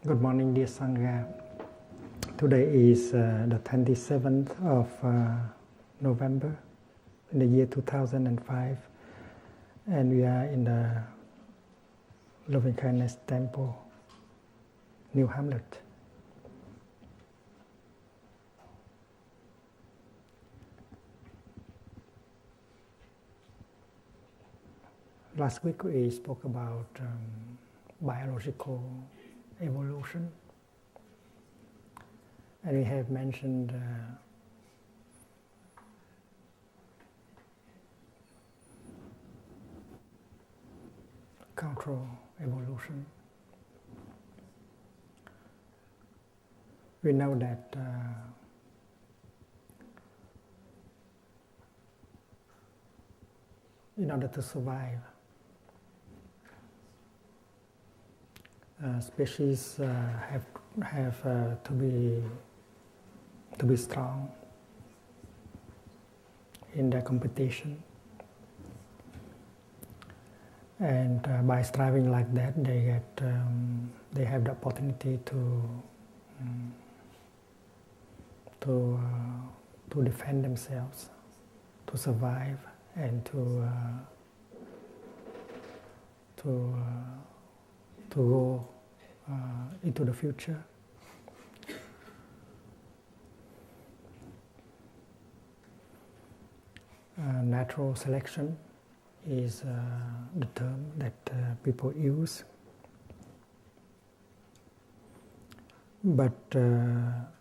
Good morning, dear Sangha. Today is the 27th of November in the year 2005, and we are in the Loving Kindness Temple, New Hamlet. Last week we spoke about biological evolution, and we have mentioned cultural evolution. We know that in order to survive, species have to be strong in their competition, and by striving like that, they have the opportunity to defend themselves, to survive, and to go into the future. Natural selection is the term that people use. But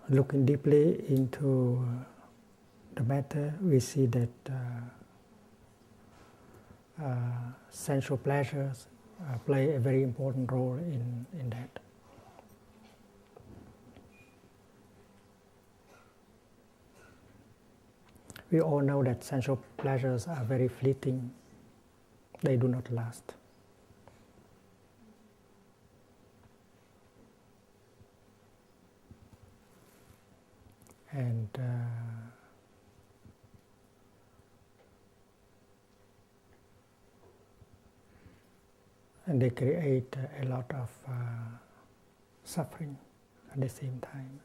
looking deeply into the matter, we see that sensual pleasures play a very important role in that. We all know that sensual pleasures are very fleeting. They do not last. And they create a lot of suffering at the same time.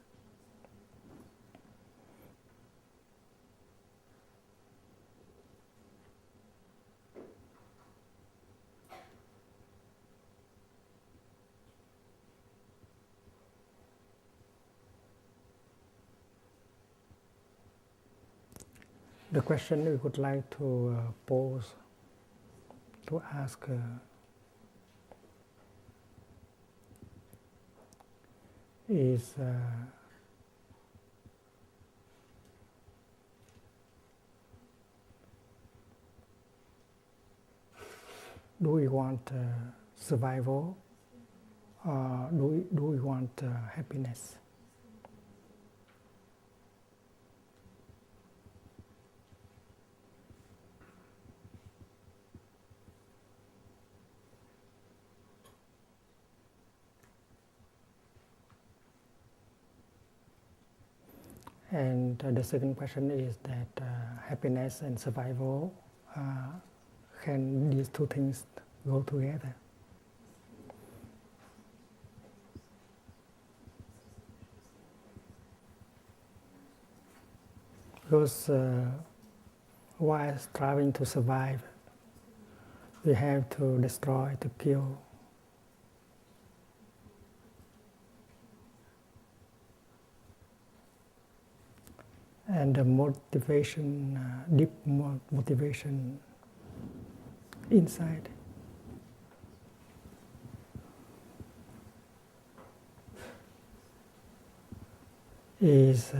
The question we would like to pose, to ask, is do we want survival, or do we want happiness? And the second question is that happiness and survival, can these two things go together? Because while striving to survive, we have to destroy, to kill. And the motivation, deep motivation inside is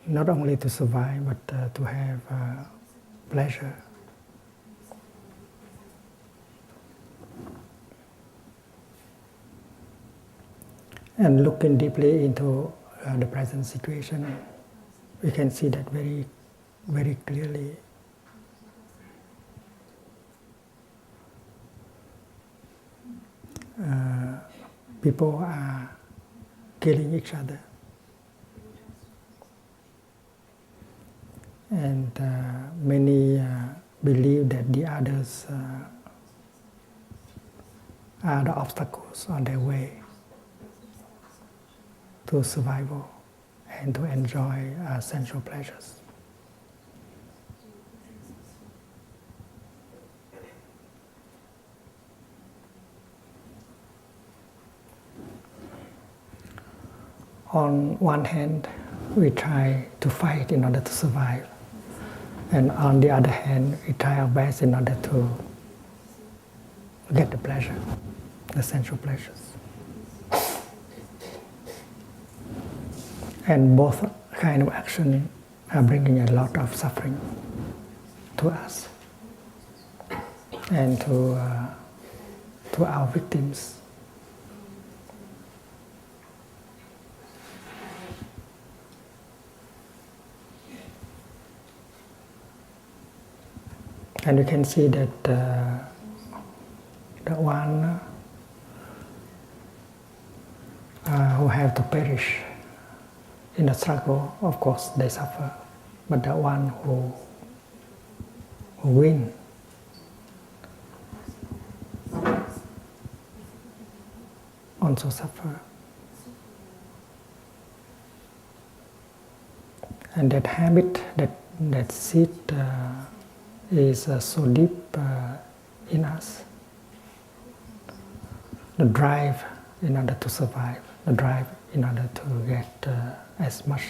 not only to survive, but to have pleasure. and looking deeply into the present situation, we can see that very, very clearly. People are killing each other, and many believe that the others are the obstacles on their way to survival and to enjoy sensual pleasures. On one hand, we try to fight in order to survive, and on the other hand, we try our best in order to get the pleasure, the sensual pleasures. And both kind of action are bringing a lot of suffering to us and to our victims. And you can see that the one who have to perish in the struggle, of course, they suffer. But the one who win also suffer. And that habit, that seed is so deep in us. The drive in order to survive, the drive in order to get as much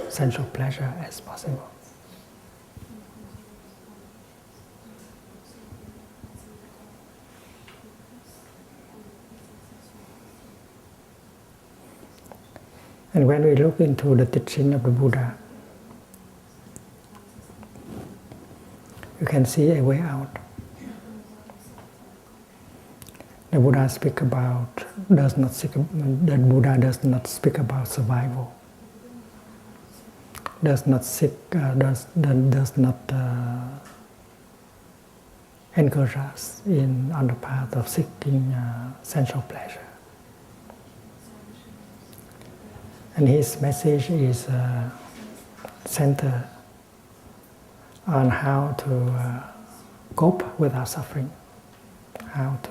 sensual pleasure as possible. And when we look into the teaching of the Buddha, you can see a way out. The Buddha does not speak about survival. Does not encourage us on the path of seeking sensual pleasure. And his message is centered on how to cope with our suffering, how to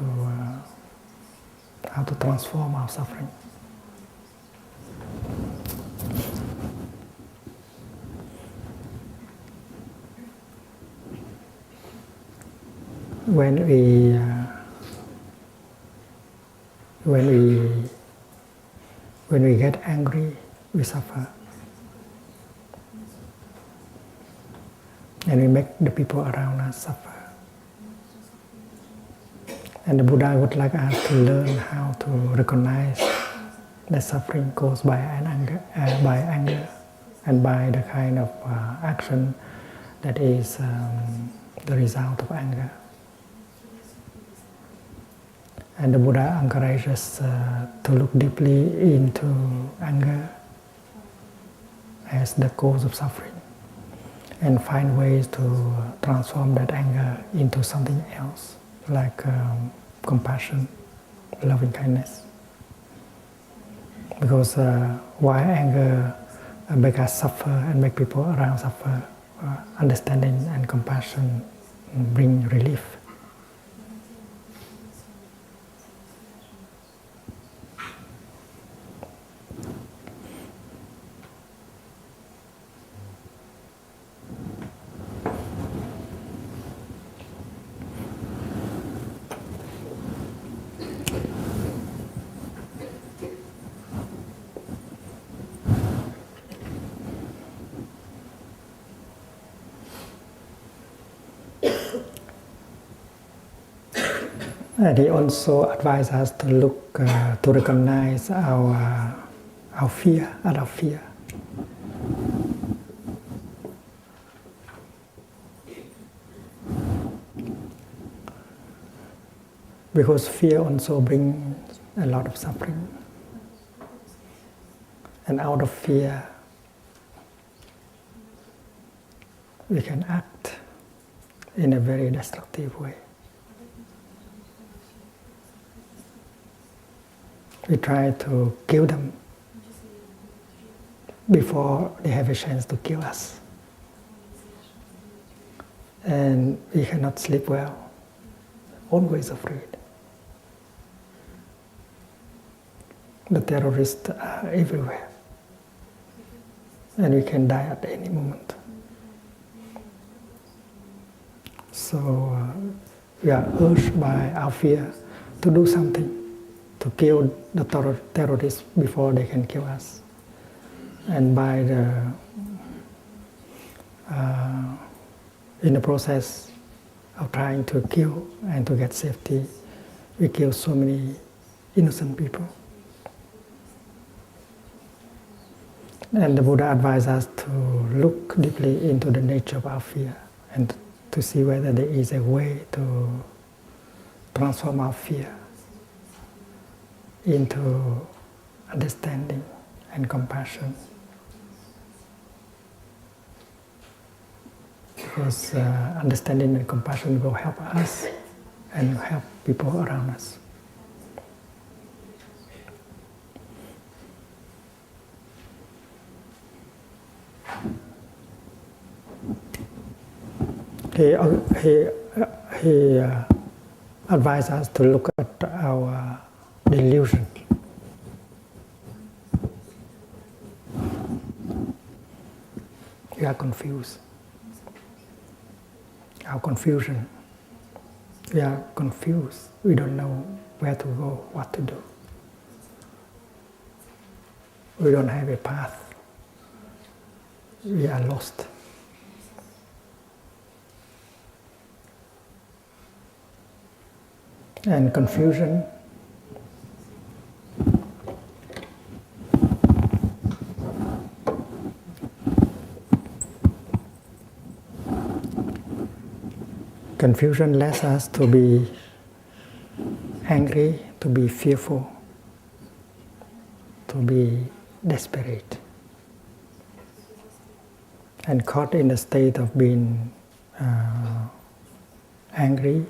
transform our suffering. When we get angry, we suffer. And we make the people around us suffer. And the Buddha would like us to learn how to recognize that suffering caused by anger, and by the kind of action that is the result of anger. And the Buddha encourages us to look deeply into anger as the cause of suffering, and find ways to transform that anger into something else, like compassion, loving kindness. Because why anger make us suffer and make people around suffer, understanding and compassion bring relief. And he also advised us to look, to recognize our fear, our fear. Because fear also brings a lot of suffering. And out of fear, we can act in a very destructive way. We try to kill them before they have a chance to kill us. And we cannot sleep well, always afraid. The terrorists are everywhere, and we can die at any moment. So we are urged by our fear to do something, to kill the terrorists before they can kill us. And by the in the process of trying to kill and to get safety, we kill so many innocent people. And the Buddha advised us to look deeply into the nature of our fear and to see whether there is a way to transform our fear into understanding and compassion. Because understanding and compassion will help us and help people around us. He advised us to look at our delusion. We are confused. Our confusion. We are confused. We don't know where to go, what to do. We don't have a path. We are lost. And confusion lets us to be angry, to be fearful, to be desperate, and caught in a state of being angry,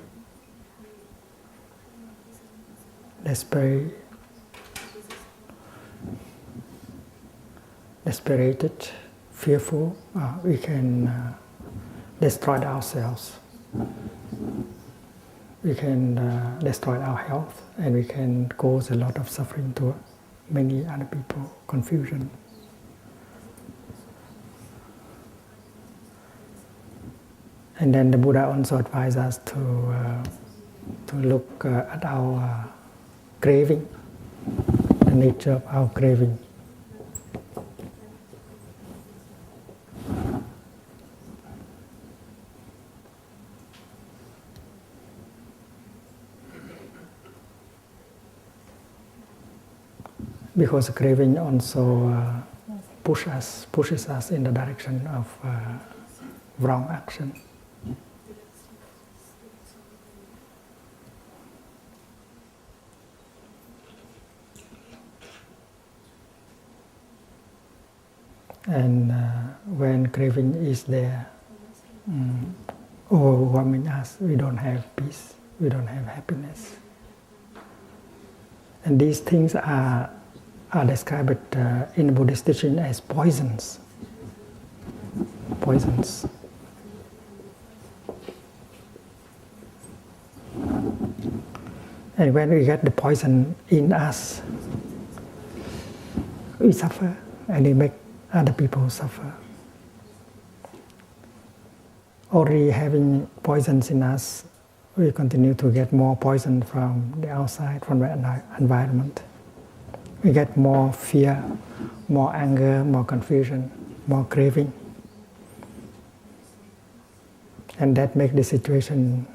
desperated, fearful, we can destroy ourselves. We can destroy our health, and we can cause a lot of suffering to many other people, confusion. And then the Buddha also advised us to look at our craving, the nature of our craving. Because craving also pushes us in the direction of wrong action. And when craving is there, overwhelming us, we don't have peace, we don't have happiness. And these things are described in the Buddhist teaching as poisons. Poisons. And when we get the poison in us, we suffer, and we make other people suffer. Already having poisons in us, we continue to get more poison from the outside, from the environment. We get more fear, more anger, more confusion, more craving. And that makes the situation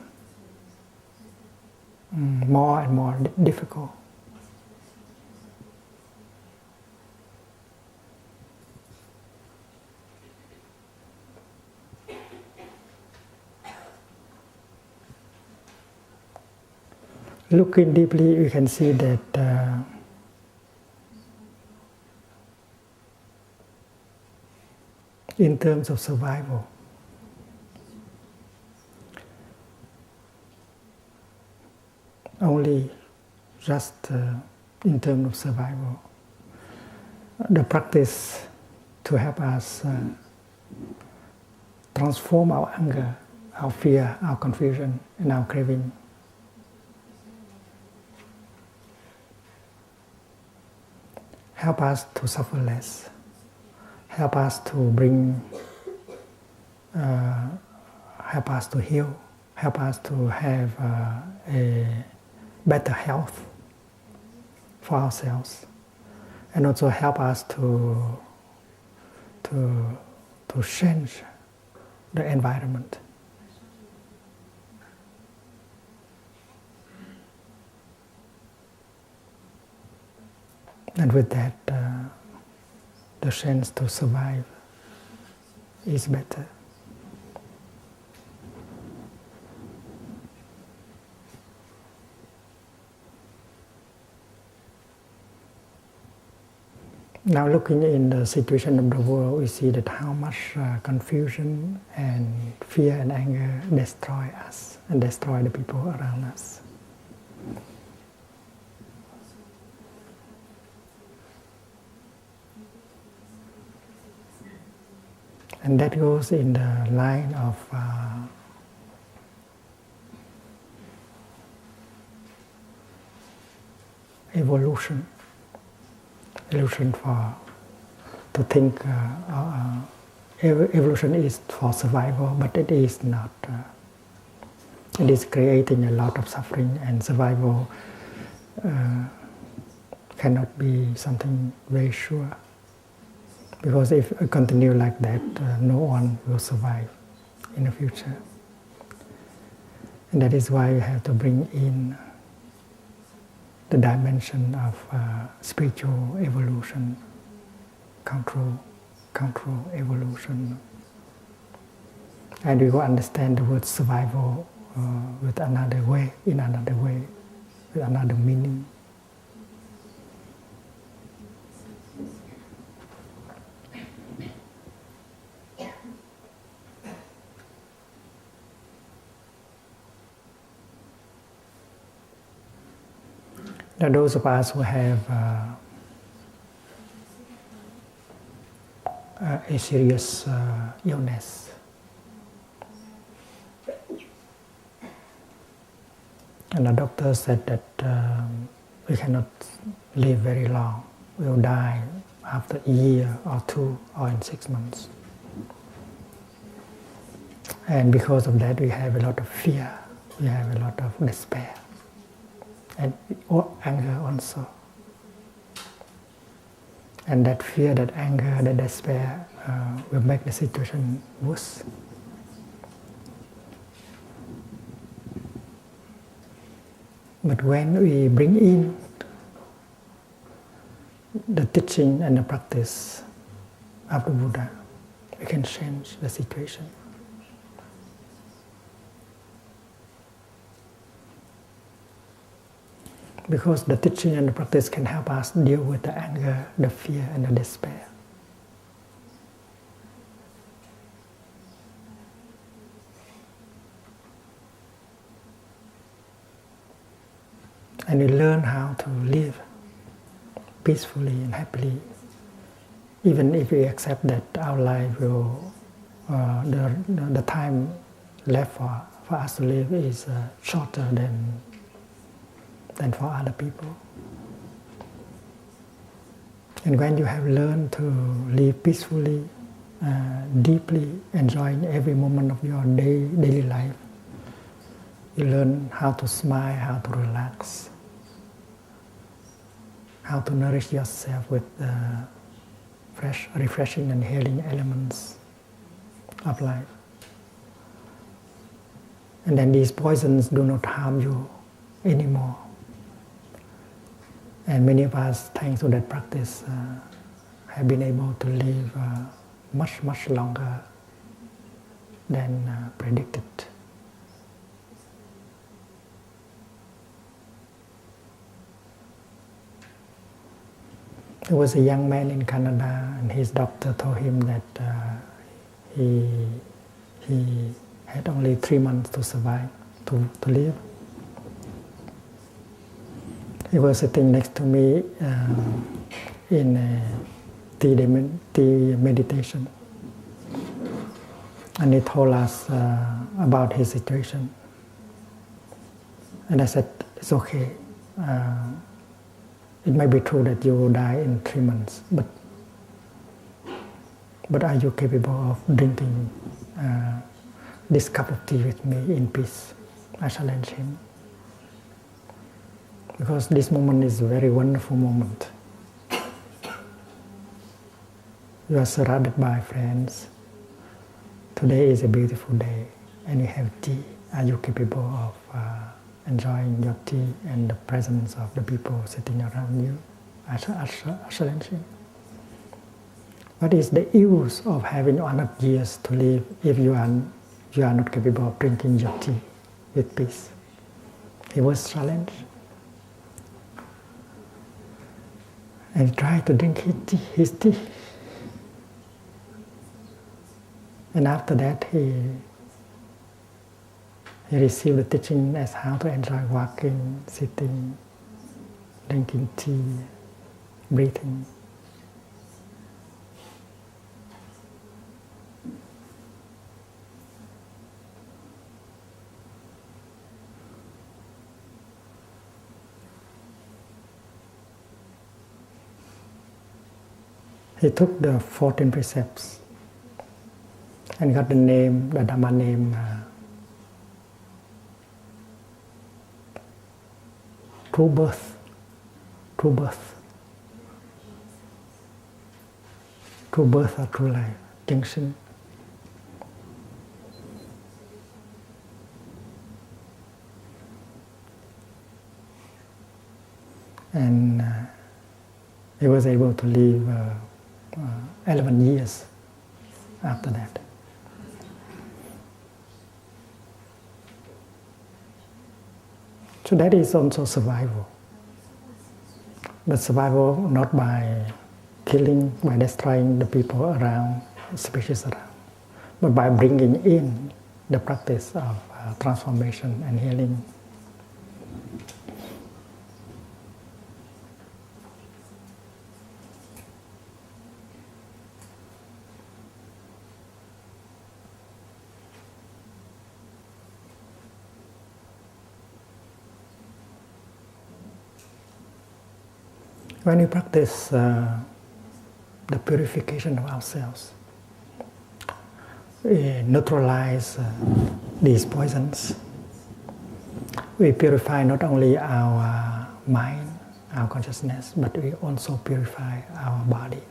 more and more difficult. Looking deeply, we can see that in terms of survival. Only just in terms of survival. The practice to help us transform our anger, our fear, our confusion, and our craving. Help us to suffer less. Help us to bring, help us to heal. Help us to have a better health for ourselves, and also help us to change the environment. And with that, the chance to survive is better. Now looking in the situation of the world, we see that how much confusion and fear and anger destroy us and destroy the people around us. And that goes in the line of evolution. Evolution to think evolution is for survival, but it is not. It is creating a lot of suffering, and survival cannot be something very sure. Because if we continue like that, no one will survive in the future. And that is why we have to bring in the dimension of spiritual evolution, control evolution. And we will understand the word survival with another way, with another meaning. Now, those of us who have a serious illness, and the doctor said that we cannot live very long. We will die after a year or two or in 6 months. And because of that, we have a lot of fear, we have a lot of despair. And anger also. And that fear, that anger, that despair will make the situation worse. But when we bring in the teaching and the practice of the Buddha, we can change the situation. Because the teaching and the practice can help us deal with the anger, the fear, and the despair. And we learn how to live peacefully and happily, even if we accept that our life will, the time left for us to live is shorter than for other people. And when you have learned to live peacefully, deeply, enjoying every moment of your daily life, you learn how to smile, how to relax, how to nourish yourself with fresh, refreshing and healing elements of life. And then these poisons do not harm you anymore. And many of us, thanks to that practice, have been able to live much longer than predicted. There was a young man in Canada, and his doctor told him that he had only 3 months to survive, to live. He was sitting next to me in a tea meditation. And he told us about his situation. And I said, it's okay. It may be true that you will die in 3 months, but are you capable of drinking this cup of tea with me in peace? I challenged him. Because this moment is a very wonderful moment. You are surrounded by friends. Today is a beautiful day, and you have tea. Are you capable of enjoying your tea and the presence of the people sitting around you? I challenge him. What is the use of having 100 years to live if you are not capable of drinking your tea with peace? He was challenged. And he tried to drink his tea. And after that, he received the teaching as how to enjoy walking, sitting, drinking tea, breathing. He took the 14 precepts and got the name, the Dhamma name, true birth, true birth, true birth or true life, junction. And he was able to live 11 years after that. So that is also survival. But survival not by killing, by destroying the people around, species around, but by bringing in the practice of transformation and healing. When we practice the purification of ourselves, we neutralize these poisons. We purify not only our mind, our consciousness, but we also purify our body.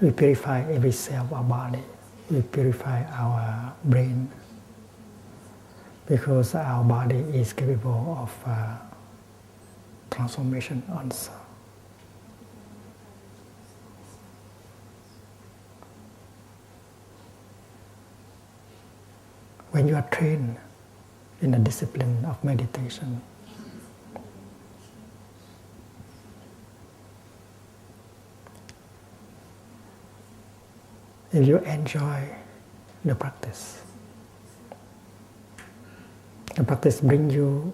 We purify every cell of our body. We purify our brain. Because our body is capable of transformation also. When you are trained in the discipline of meditation, if you enjoy the practice, the practice brings you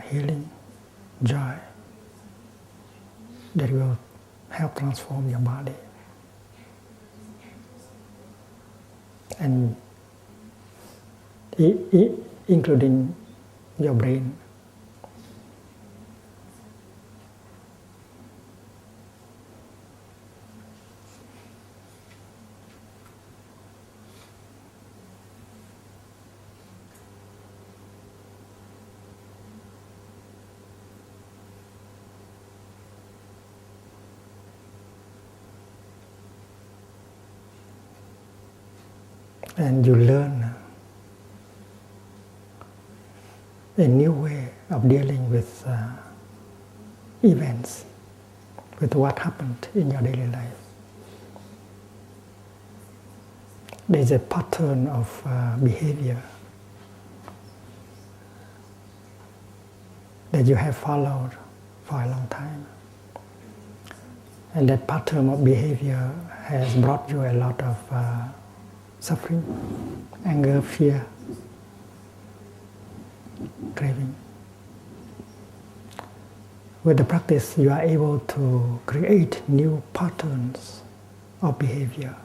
healing, joy, that will help transform your body. And including your brain. And you learn a new way of dealing with events, with what happened in your daily life. There's a pattern of behavior that you have followed for a long time. And that pattern of behavior has brought you a lot of suffering, anger, fear, craving. With the practice, you are able to create new patterns of behavior.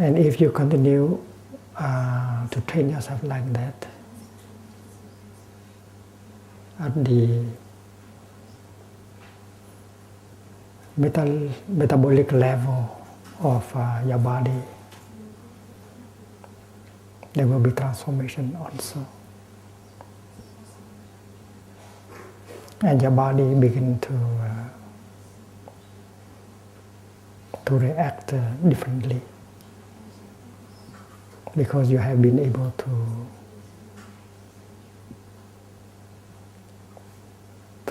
And if you continue to train yourself like that, at the metabolic level of your body, there will be transformation also. And your body begin to react differently, because you have been able to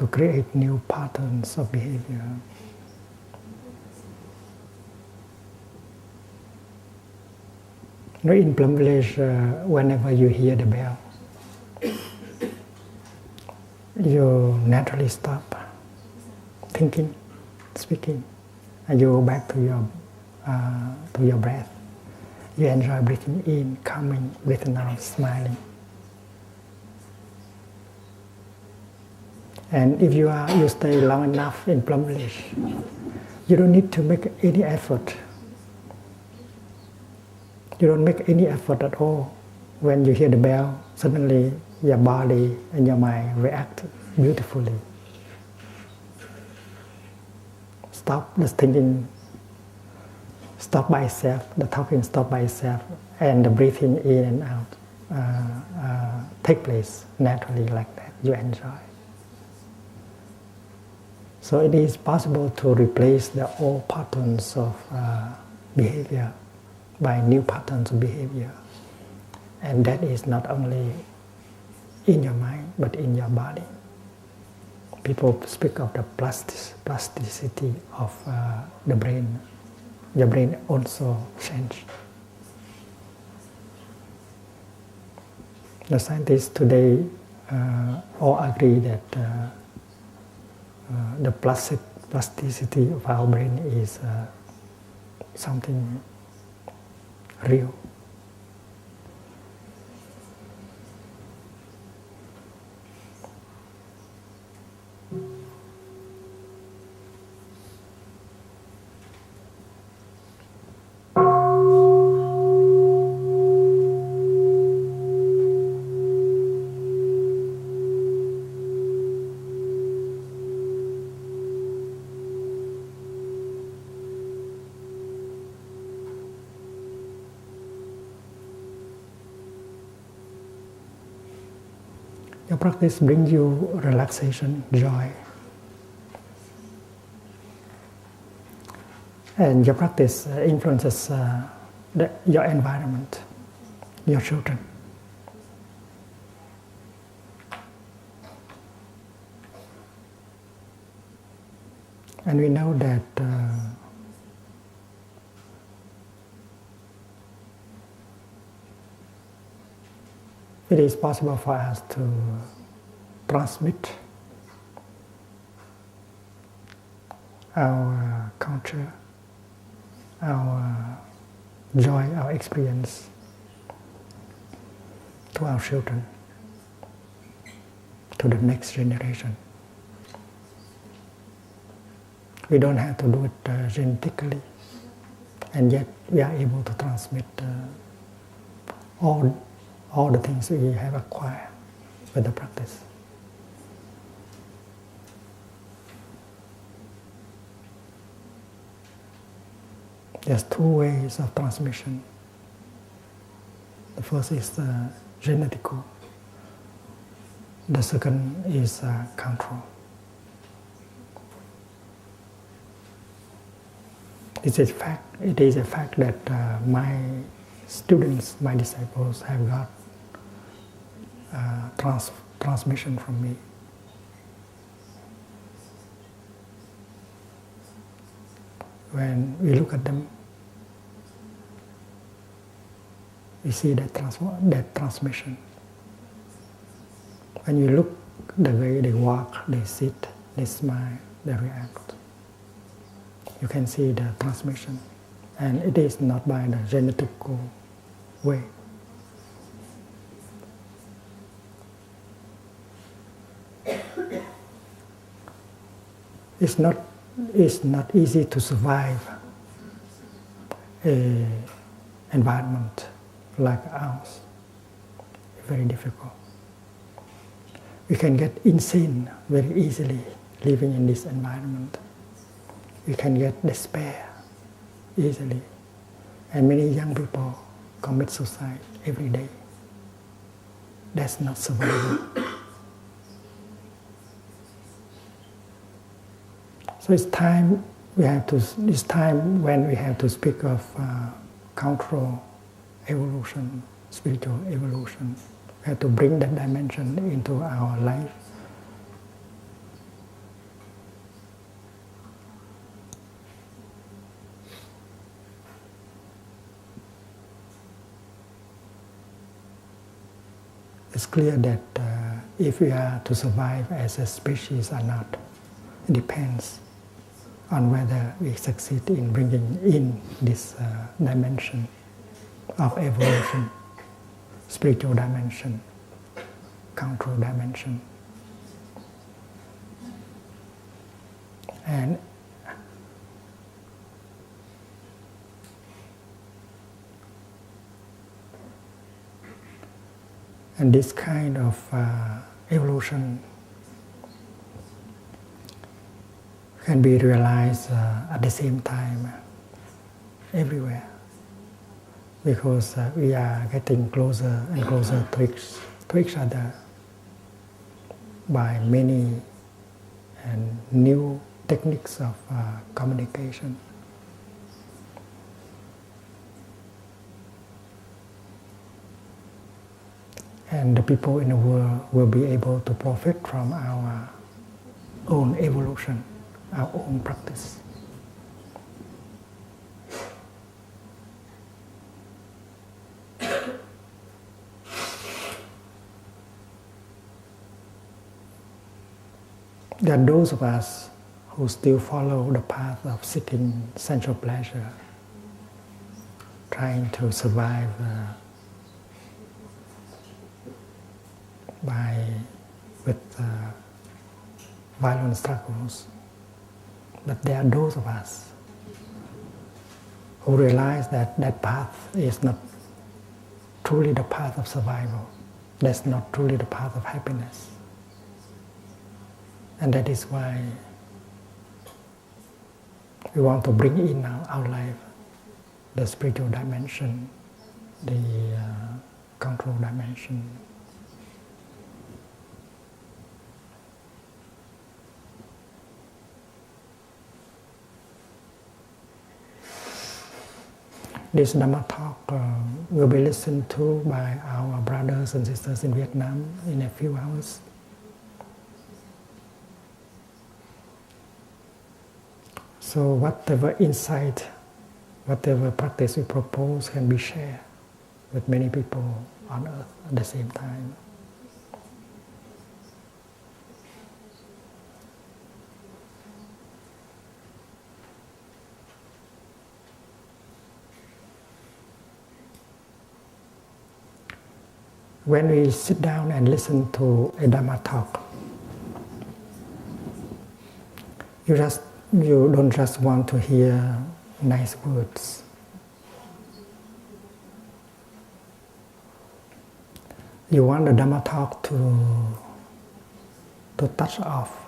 create new patterns of behavior. You know, in Plum Village, whenever you hear the bell, you naturally stop thinking, speaking, and you go back to your breath. You enjoy breathing in, calming, breathing out, smiling. And if you stay long enough in Plum Village, you don't need to make any effort. You don't make any effort at all. When you hear the bell, suddenly your body and your mind react beautifully. Stop the thinking, stop by itself, the talking stop by itself, and the breathing in and out take place naturally like that. You enjoy. So it is possible to replace the old patterns of behavior by new patterns of behavior. And that is not only in your mind, but in your body. People speak of the plasticity of the brain. Your brain also changes. The scientists today all agree that the plasticity of our brain is something real. Your practice brings you relaxation, joy. And your practice influences your environment, your children. And we know that it is possible for us to transmit our culture, our joy, our experience to our children, to the next generation. We don't have to do it genetically, and yet we are able to transmit all the things we have acquired with the practice. There's two ways of transmission. The first is genetical. The second is control. It is a fact that my students, my disciples have got transmission from me. when we look at them, we see that transmission. When you look the way they walk, they sit, they smile, they react, you can see the transmission. And it is not by the genetical way. It's not easy to survive an environment like ours. It's very difficult. We can get insane very easily living in this environment. We can get despair easily. And many young people commit suicide every day. That's not survival. So it's time when we have to speak of cultural evolution, spiritual evolution. We have to bring that dimension into our life. It's clear that if we are to survive as a species or not, it depends on whether we succeed in bringing in this dimension of evolution, spiritual dimension, cultural dimension. And this kind of evolution can be realized at the same time everywhere, because we are getting closer and closer to each other by many and new techniques of communication. And the people in the world will be able to profit from our own evolution, our own practice. There are those of us who still follow the path of seeking sensual pleasure, trying to survive with violent struggles. But there are those of us who realize that that path is not truly the path of survival. That's not truly the path of happiness. And that is why we want to bring in our life the spiritual dimension, the cultural dimension. This Dhamma talk will be listened to by our brothers and sisters in Vietnam in a few hours. So whatever insight, whatever practice we propose can be shared with many people on earth at the same time. When we sit down and listen to a Dhamma talk, you don't just want to hear nice words. You want the Dhamma talk to touch off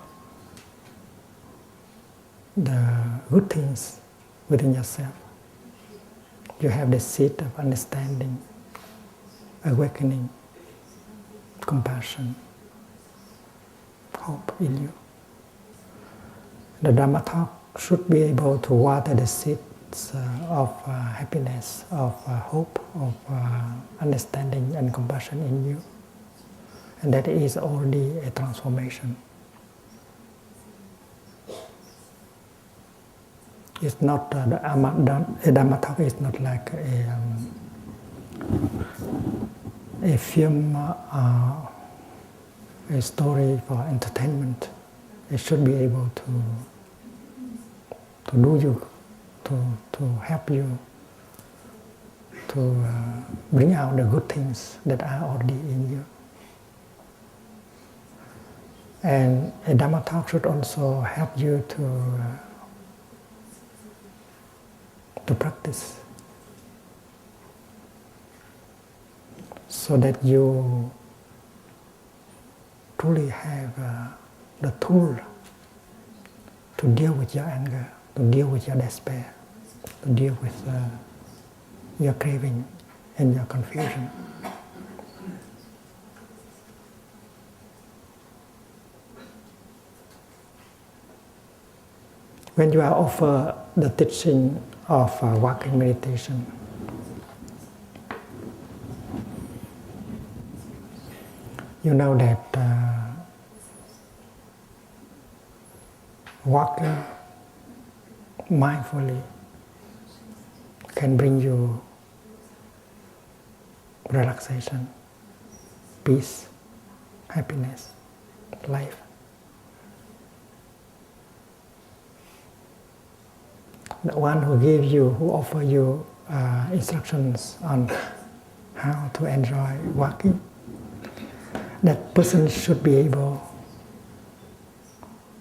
the good things within yourself. You have the seed of understanding, awakening, compassion, hope in you. The Dhamma talk should be able to water the seeds of happiness, of hope, of understanding and compassion in you. And that is already a transformation. it's not a Dharma talk is not like a film, a story for entertainment. It should be able to do you, to help you, to bring out the good things that are already in you. And a Dhamma talk should also help you to practice, so that you truly have the tool to deal with your anger, to deal with your despair, to deal with your craving and your confusion. When you are offered the teaching of walking meditation, you know that walking mindfully can bring you relaxation, peace, happiness, life. The one who offer you instructions on how to enjoy walking, that person should be able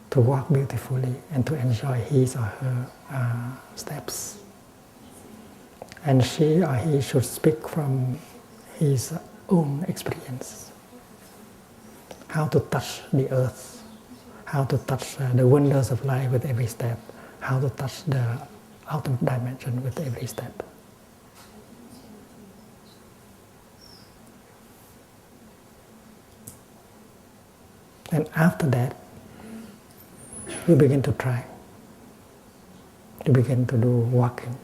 to walk beautifully and to enjoy his or her steps. And she or he should speak from his own experience. How to touch the earth, how to touch the wonders of life with every step, how to touch the ultimate dimension with every step. And after that, you begin to try. You begin to do walking.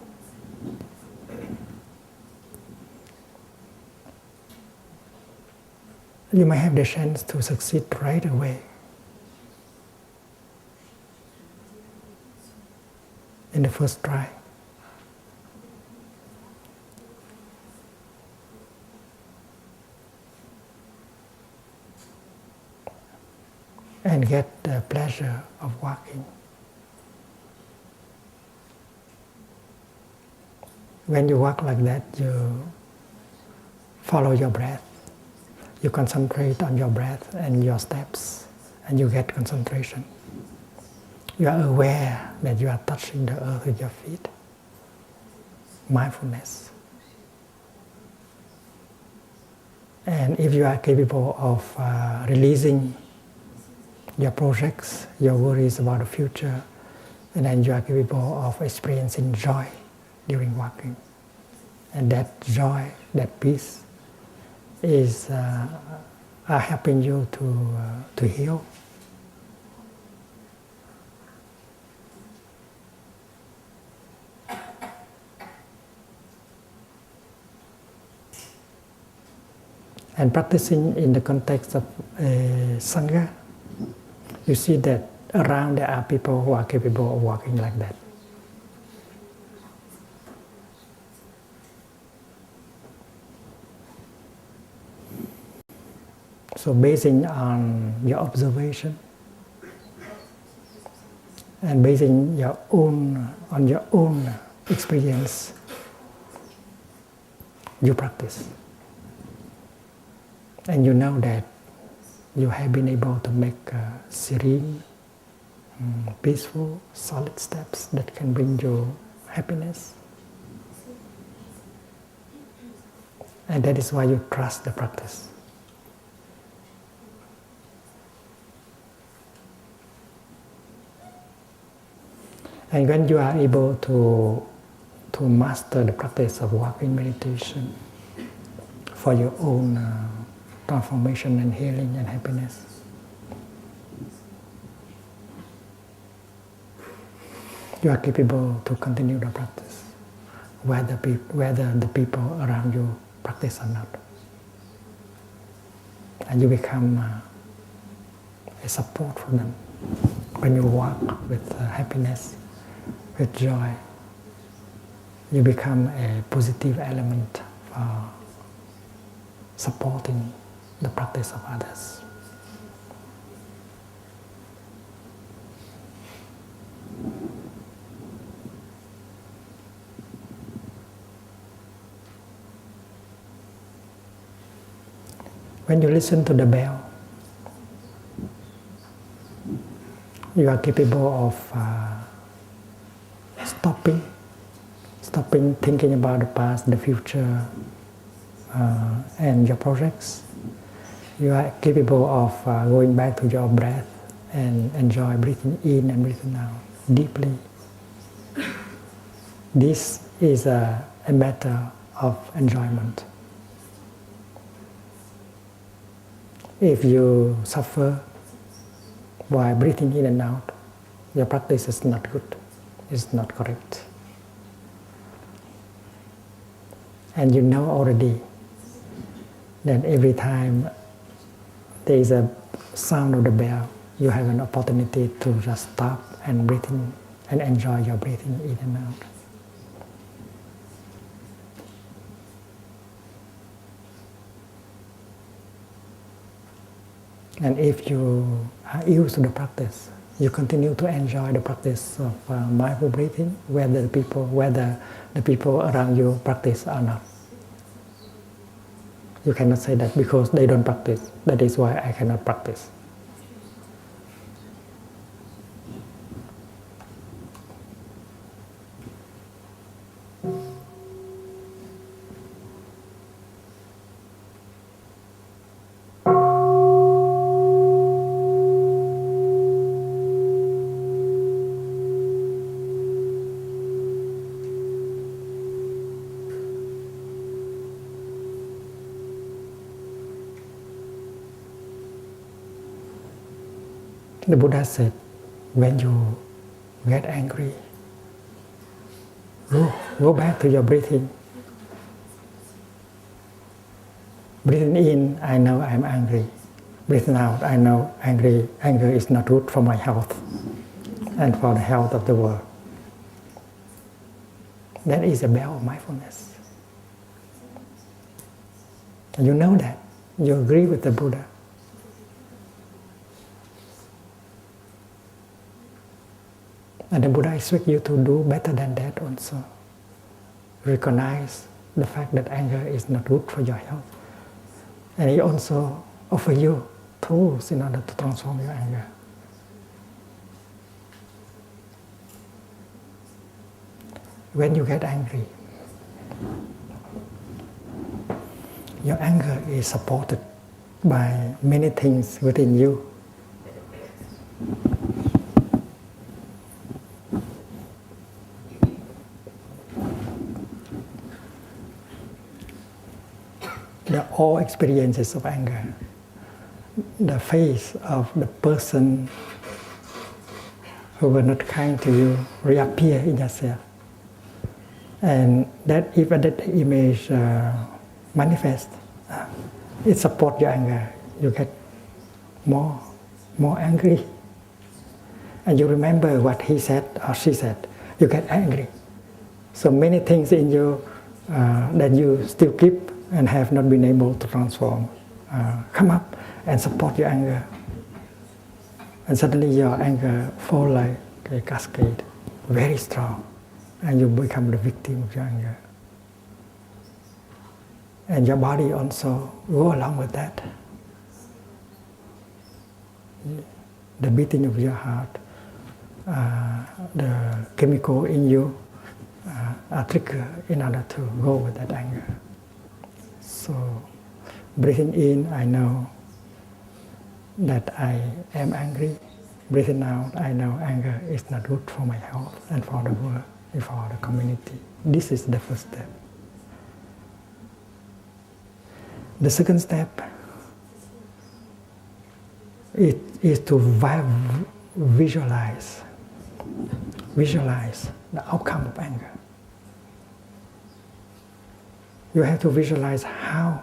You may have the chance to succeed right away. In the first try. And get the pleasure of walking. When you walk like that, you follow your breath. You concentrate on your breath and your steps, and you get concentration. You are aware that you are touching the earth with your feet. Mindfulness. And if you are capable of releasing your projects, your worries about the future, and then you are capable of experiencing joy during walking. And that joy, that peace, is are helping you to heal. And practicing in the context of Sangha, you see that around there are people who are capable of walking like that. So basing on your observation and basing on your own experience, you practice. And you know that you have been able to make serene, peaceful, solid steps that can bring you happiness. And that is why you trust the practice. And when you are able to master the practice of walking meditation for your own transformation and healing and happiness, you are capable to continue the practice, whether the people around you practice or not. And you become a support for them when you walk with happiness with joy, you become a positive element for supporting the practice of others. When you listen to the bell, you are capable of stopping thinking about the past, the future, and your projects. You are capable of going back to your breath and enjoy breathing in and breathing out deeply. This is a matter of enjoyment. If you suffer while breathing in and out, your practice is not good, it's not correct. And you know already that every time there is a sound of the bell, you have an opportunity to just stop and breathe in and enjoy your breathing in and out. And if you are used to the practice, you continue to enjoy the practice of mindful breathing, whether the people around you practice or not. You cannot say that because they don't practice, that is why I cannot practice. The Buddha said, when you get angry, go back to your breathing. Breathing in, I know I'm angry. Breathing out, I know anger is not good for my health and for the health of the world. That is a bell of mindfulness. And you know that. You agree with the Buddha. And the Buddha expects you to do better than that also. Recognize the fact that anger is not good for your health. And he also offers you tools in order to transform your anger. When you get angry, your anger is supported by many things within you. All experiences of anger, the face of the person who were not kind to you reappear in yourself. And that if that image manifests, it supports your anger. You get more angry. And you remember what he said or she said, you get angry. So many things in you that you still keep and have not been able to transform, come up and support your anger. And suddenly your anger falls like a cascade, very strong, and you become the victim of your anger. And your body also go along with that. The beating of your heart, the chemical in you are triggered in order to go with that anger. So, breathing in, I know that I am angry. Breathing out, I know anger is not good for my health and for the world and for the community. This is the first step. The second step is to visualize the outcome of anger. You have to visualize how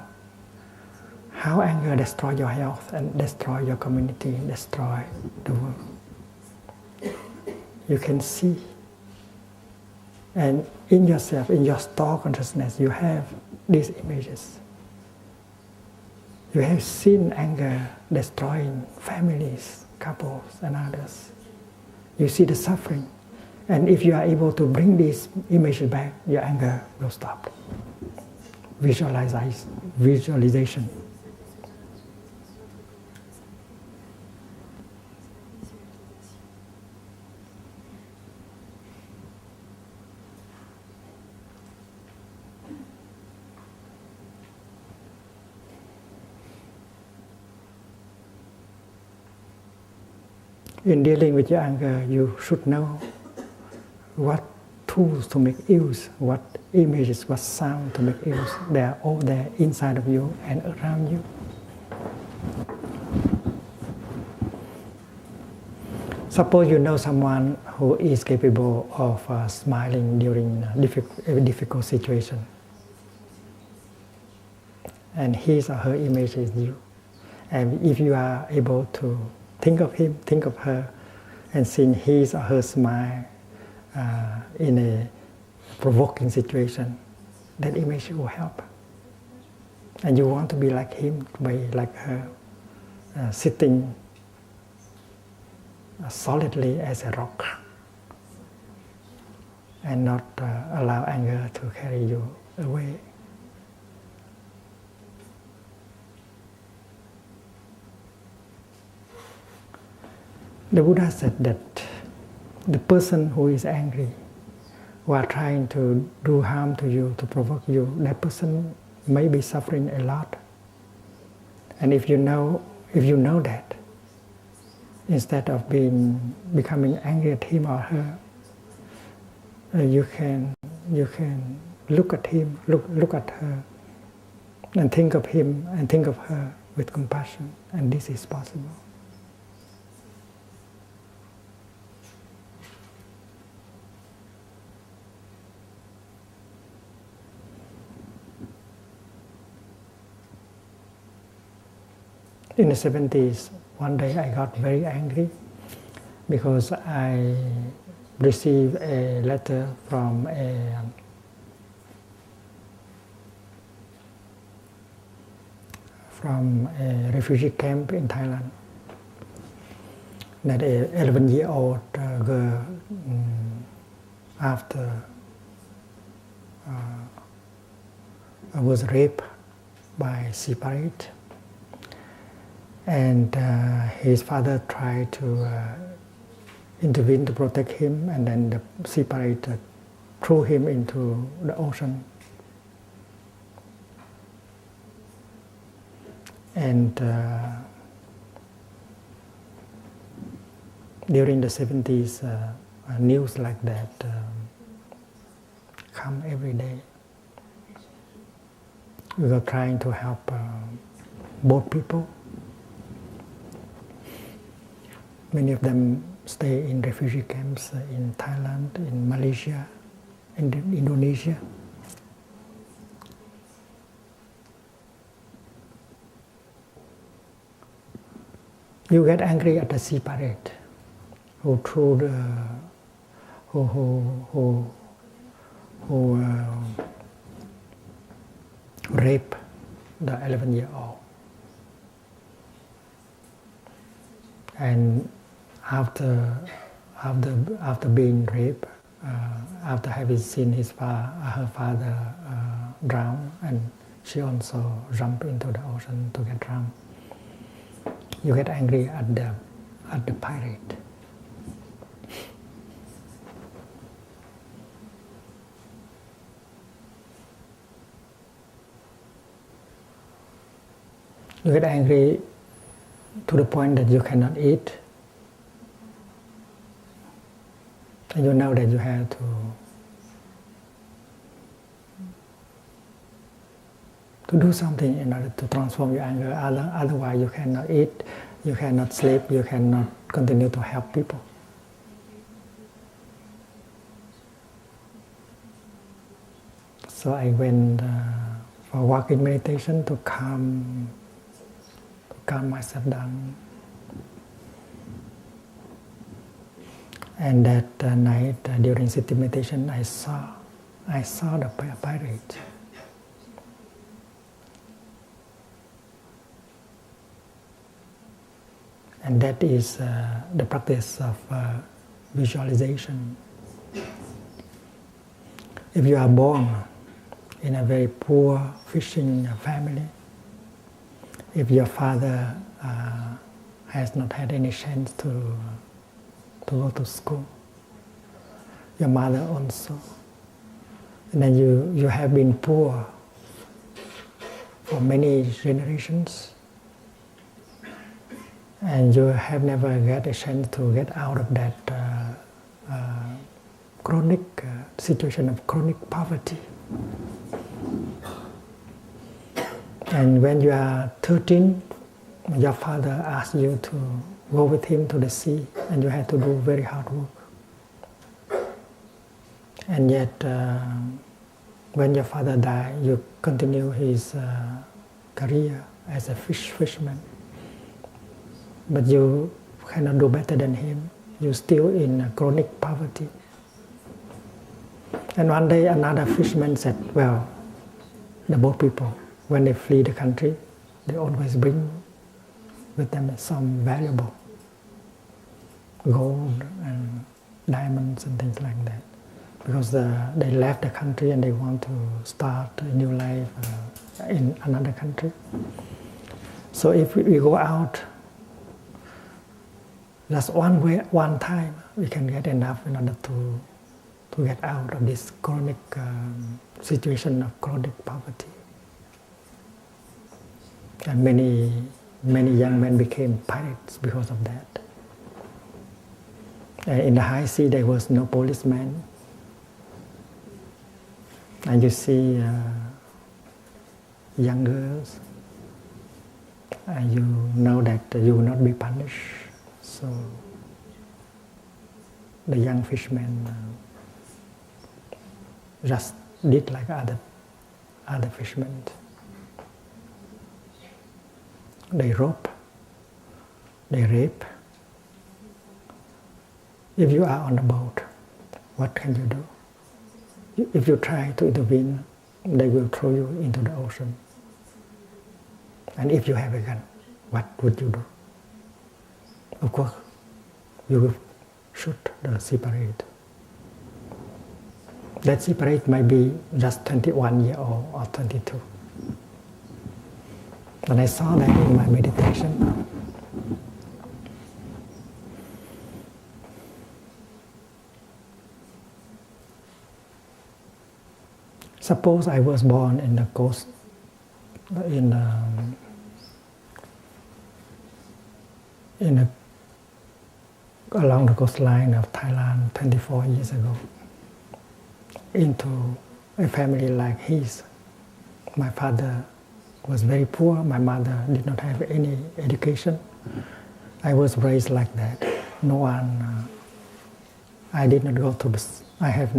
anger destroys your health and destroys your community, destroys the world. You can see And in yourself, in your store consciousness, you have these images. You have seen anger destroying families, couples, and others. You see the suffering. And if you are able to bring these images back, your anger will stop. Visualization. In dealing with your anger, you should know what tools to make use, what images, what sound to make use. They are all there inside of you and around you. Suppose you know someone who is capable of smiling during a difficult situation. And his or her image is you. And if you are able to think of him, think of her, and seeing his or her smile in a provoking situation, that image will help. And you want to be like him, to be like her, sitting solidly as a rock, and not allow anger to carry you away. The Buddha said that the person who is angry, who are trying to do harm to you, to provoke you, that person may be suffering a lot. And if you know that, instead of becoming angry at him or her, you can look at him, look at her, and think of him and think of her with compassion. And this is possible. In the 70s, one day I got very angry because I received a letter from a refugee camp in Thailand that an 11-year-old girl, after was raped by separate. And his father tried to intervene to protect him, and then the separator threw him into the ocean. And during the 70s, news like that come every day. We were trying to help both people. Many of them stay in refugee camps in Thailand, in Malaysia, in Indonesia. You get angry at the separate who threw the who raped the 11-year-old. And after being raped, after having seen her father drown, and she also jumped into the ocean to get drowned, you get angry at the pirate. You get angry to the point that you cannot eat. And you know that you have to do something in order to transform your anger. Otherwise you cannot eat, you cannot sleep, you cannot continue to help people. So I went for walking meditation to calm myself down. And that night during city meditation, I saw the pirate. And that is the practice of visualization. If you are born in a very poor fishing family, if your father has not had any chance to go to school, your mother also, and then you have been poor for many generations, and you have never got a chance to get out of that chronic situation of chronic poverty. And when you are 13, your father asks you to go with him to the sea, and you had to do very hard work. And yet, when your father died, you continue his career as a fisherman. But you cannot do better than him. You're still in chronic poverty. And one day another fisherman said, well, the boat people, when they flee the country, they always bring with them some valuable gold and diamonds and things like that. Because they left the country and they want to start a new life in another country. So if we go out, just one time, we can get enough in order to get out of this chronic situation of chronic poverty. And many young men became pirates because of that. In the high sea, there was no policeman. And you see young girls, and you know that you will not be punished. So the young fishermen just did like other fishermen. They rope, they rape. If you are on the boat, what can you do? If you try to intervene, they will throw you into the ocean. And if you have a gun, what would you do? Of course, you will shoot the separate. That separate might be just 21 years old or 22. And I saw that in my meditation. Suppose I was born in the coast, along the coastline of Thailand 24 years ago, into a family like his. My father was very poor. My mother did not have any education. I was raised like that. No one. I did not go to the. I have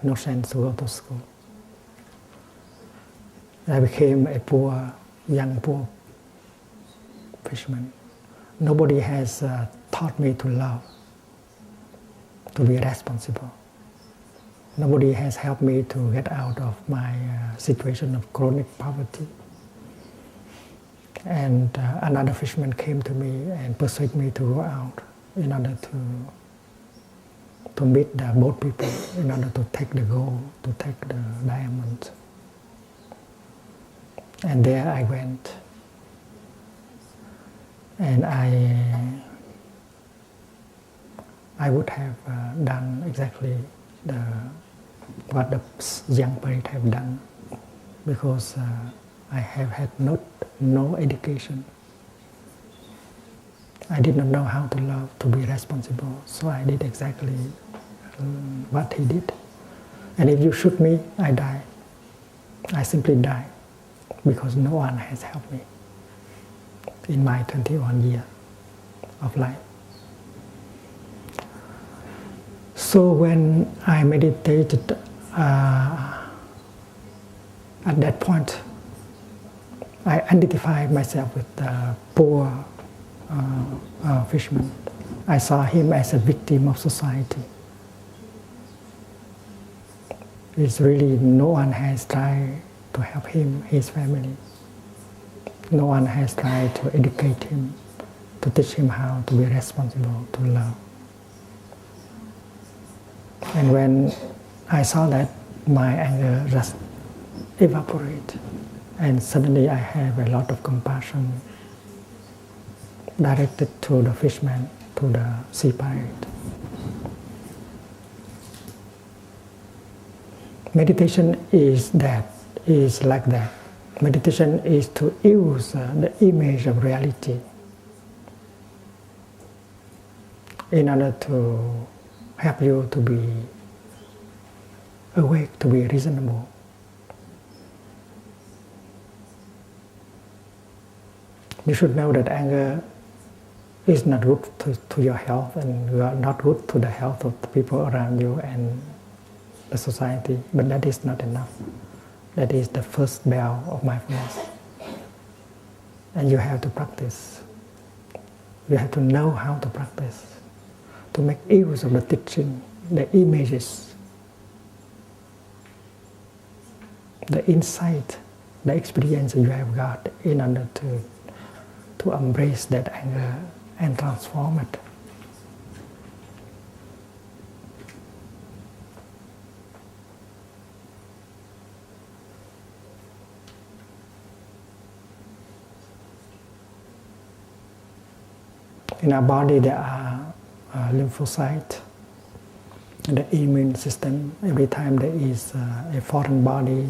no chance to go to school. I became a young poor fisherman. Nobody has taught me to love, to be responsible. Nobody has helped me to get out of my situation of chronic poverty. And another fisherman came to me and persuaded me to go out in order to meet the boat people, in order to take the gold, to take the diamonds. And there I went. And I would have done exactly what the young parents have done, because I have had no education. I did not know how to love, to be responsible, so I did exactly what he did. And if you shoot me, I die. I simply die, because no one has helped me in my 21 years of life. So when I meditated, at that point, I identified myself with the poor fisherman. I saw him as a victim of society. It's really no one has tried to help him, his family. No one has tried to educate him, to teach him how to be responsible, to love. And when I saw that, my anger just evaporated. And suddenly I have a lot of compassion directed to the fishman, to the sea pirate. Meditation is like that. Meditation is to use the image of reality in order to help you to be awake, to be reasonable. You should know that anger is not good to your health, and you are not good to the health of the people around you and the society, but that is not enough. That is the first bell of mindfulness. And you have to practice. You have to know how to practice, to make use of the teaching, the images, the insight, the experience you have got in order to embrace that anger and transform it. In our body there are lymphocytes, the immune system. Every time there is a foreign body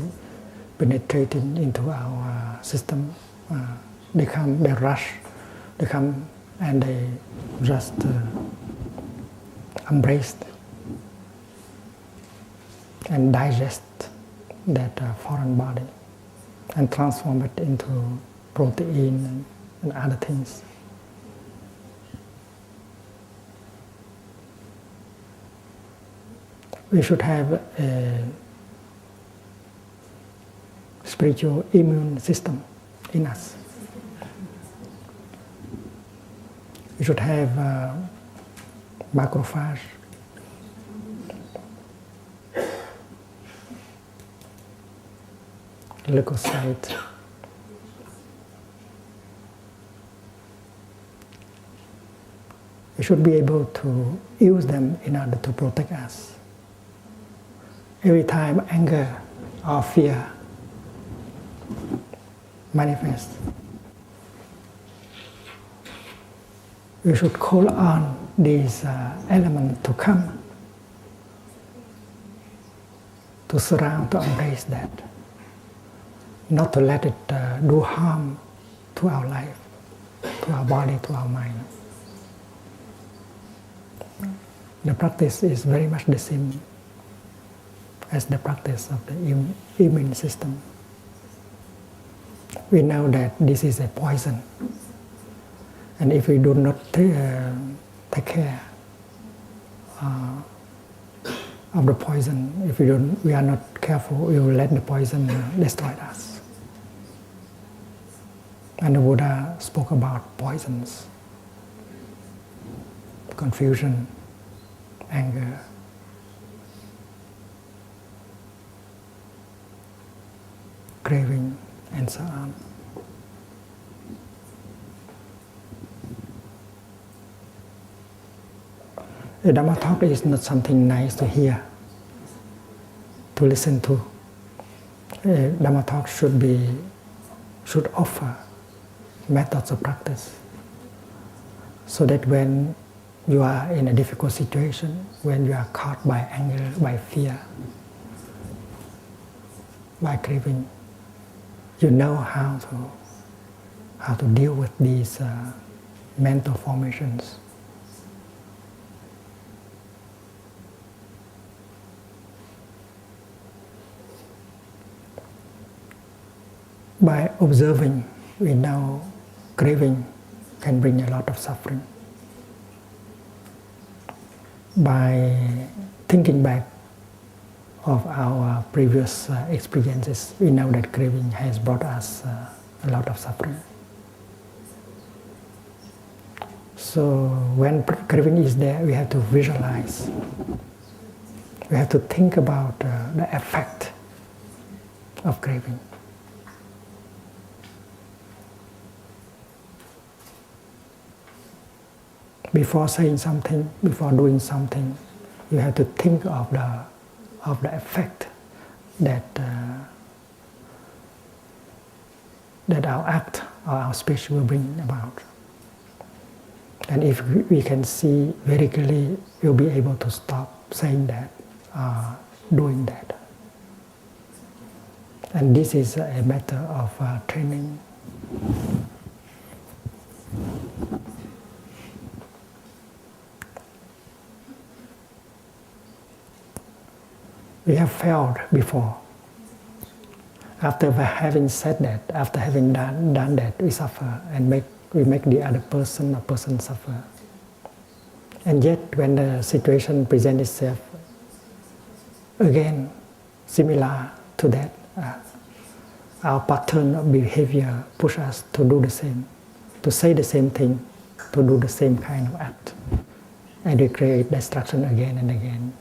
penetrating into our system, they rush, they come and they just embrace and digest that foreign body and transform it into protein and other things. We should have a spiritual immune system in us. We should have macrophage, leukocyte, we should be able to use them in order to protect us. Every time anger or fear manifests, we should call on these elements to come, to surround, to embrace that, not to let it do harm to our life, to our body, to our mind. The practice is very much the same as the practice of the immune system. We know that this is a poison, and if we do not take care of the poison, if we are not careful, we will let the poison destroy us. And the Buddha spoke about poisons: confusion, anger, craving, and so on. A Dhamma talk is not something nice to hear, to listen to. A Dhamma talk should offer methods of practice, so that when you are in a difficult situation, when you are caught by anger, by fear, by craving, you know how to deal with these mental formations. By observing, we know craving can bring a lot of suffering. By thinking back of our previous experiences, we know that craving has brought us a lot of suffering. So when craving is there, we have to visualize. We have to think about the effect of craving. Before saying something, before doing something, you have to think of the effect that that our act or our speech will bring about. And if we can see very clearly, we'll be able to stop saying that, doing that. And this is a matter of training. We have failed before. After having said that, after having done that, we suffer and we make the other person or person suffer. And yet, when the situation presents itself, again, similar to that, our pattern of behavior push us to do the same, to say the same thing, to do the same kind of act. And we create destruction again and again.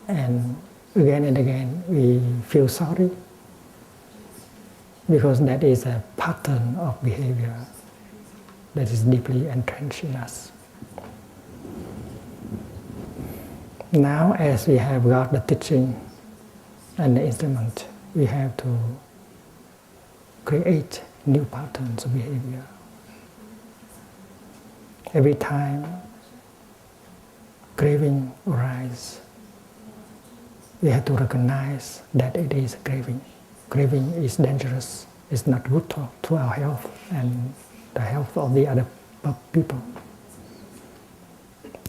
And again, we feel sorry, because that is a pattern of behavior that is deeply entrenched in us. Now, as we have got the teaching and the instrument, we have to create new patterns of behavior. Every time craving arises, we have to recognize that it is a craving. Craving is dangerous. It's not good to our health and the health of the other people.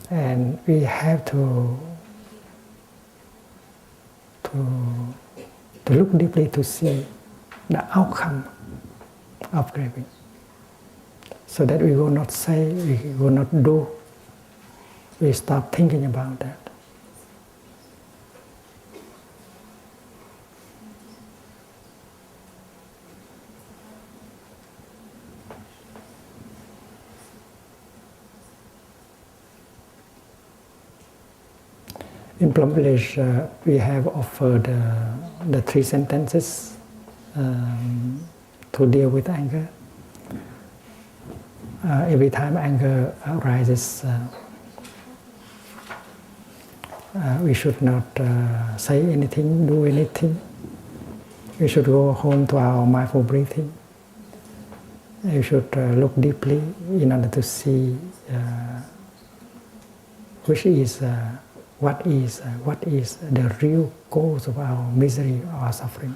And we have to look deeply to see the outcome of craving, so that we will not say, we will not do, we stop thinking about that. In Plum Village, we have offered the 3 sentences to deal with anger. Every time anger arises, we should not say anything, do anything. We should go home to our mindful breathing. We should look deeply in order to see what is the real cause of our misery or suffering.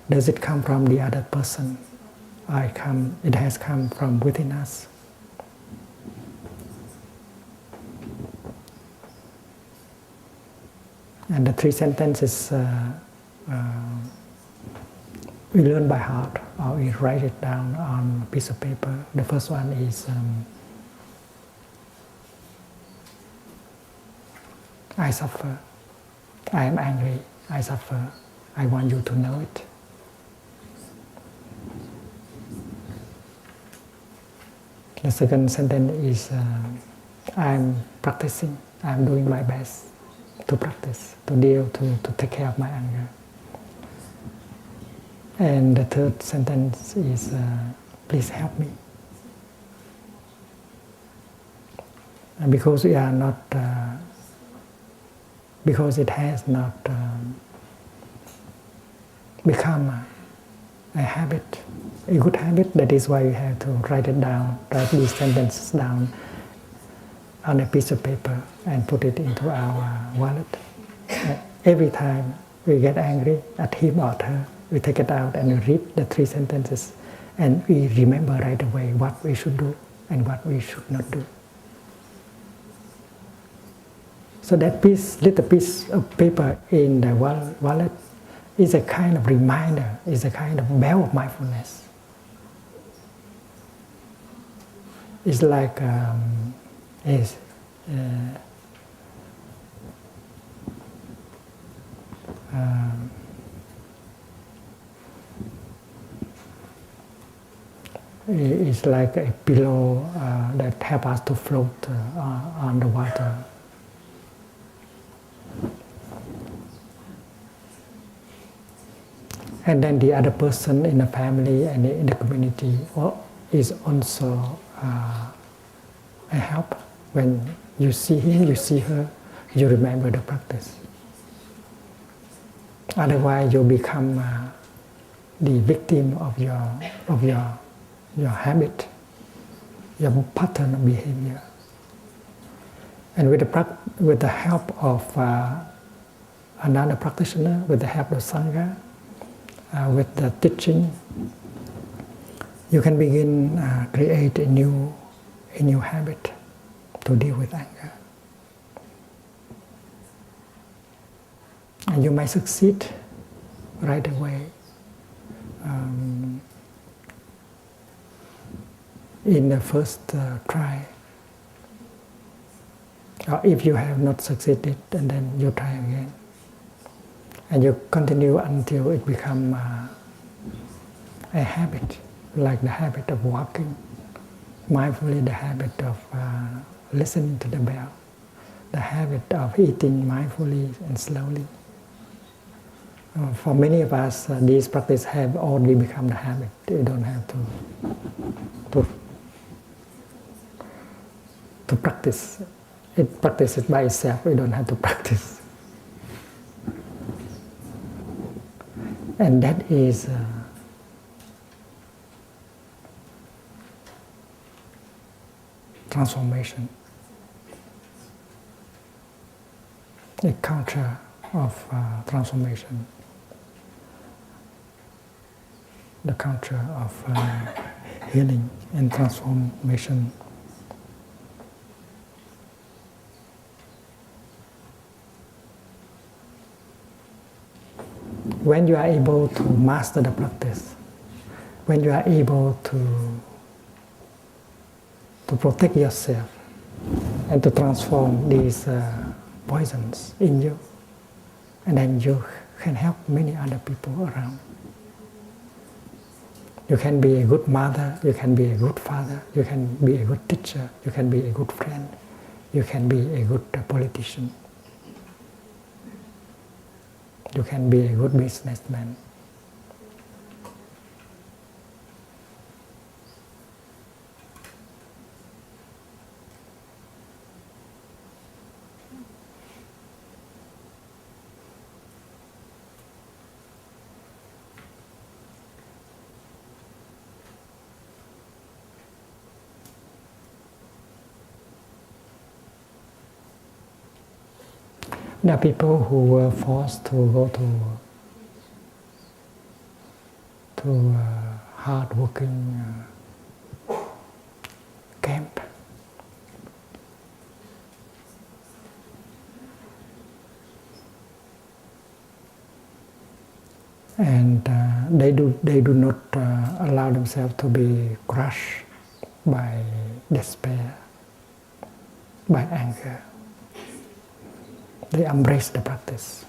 Does it come from the other person, or it has come from within us? And the 3 sentences we learn by heart, or we write it down on a piece of paper. The first one is, I suffer, I am angry, I suffer, I want you to know it. The second sentence is, I am practicing, I am doing my best to practice, to deal, to take care of my anger. And the third sentence is, please help me. And because we are not, because it has not become a habit, a good habit, that is why we have to write it down, write these sentences down on a piece of paper and put it into our wallet. Every time we get angry at him or her, we take it out and we read the 3 sentences, and we remember right away what we should do and what we should not do. So that little piece of paper in the wallet is a kind of reminder, is a kind of bell of mindfulness. It's like is like a pillow that helps us to float on the water. And then the other person in the family and in the community is also a help. When you see him, you see her, you remember the practice. Otherwise, you become the victim of your habit, your pattern of behavior. And with the help of another practitioner, with the help of Sangha, with the teaching, you can begin create a new habit to deal with anger. And you might succeed right away in the first try. Or if you have not succeeded, and then you try again. And you continue until it becomes a habit, like the habit of walking mindfully, the habit of listening to the bell, the habit of eating mindfully and slowly. For many of us, these practices have already become the habit. You don't have to practice. It practices by itself. You don't have to practice. And that is transformation, a culture of transformation, the culture of healing and transformation. When you are able to master the practice, when you are able to protect yourself and to transform these poisons in you, and then you can help many other people around. You can be a good mother, you can be a good father, you can be a good teacher, you can be a good friend, you can be a good politician. You can be a good businessman. There are people who were forced to go to hard-working camp. And they do not allow themselves to be crushed by despair, by anger. They embrace the practice.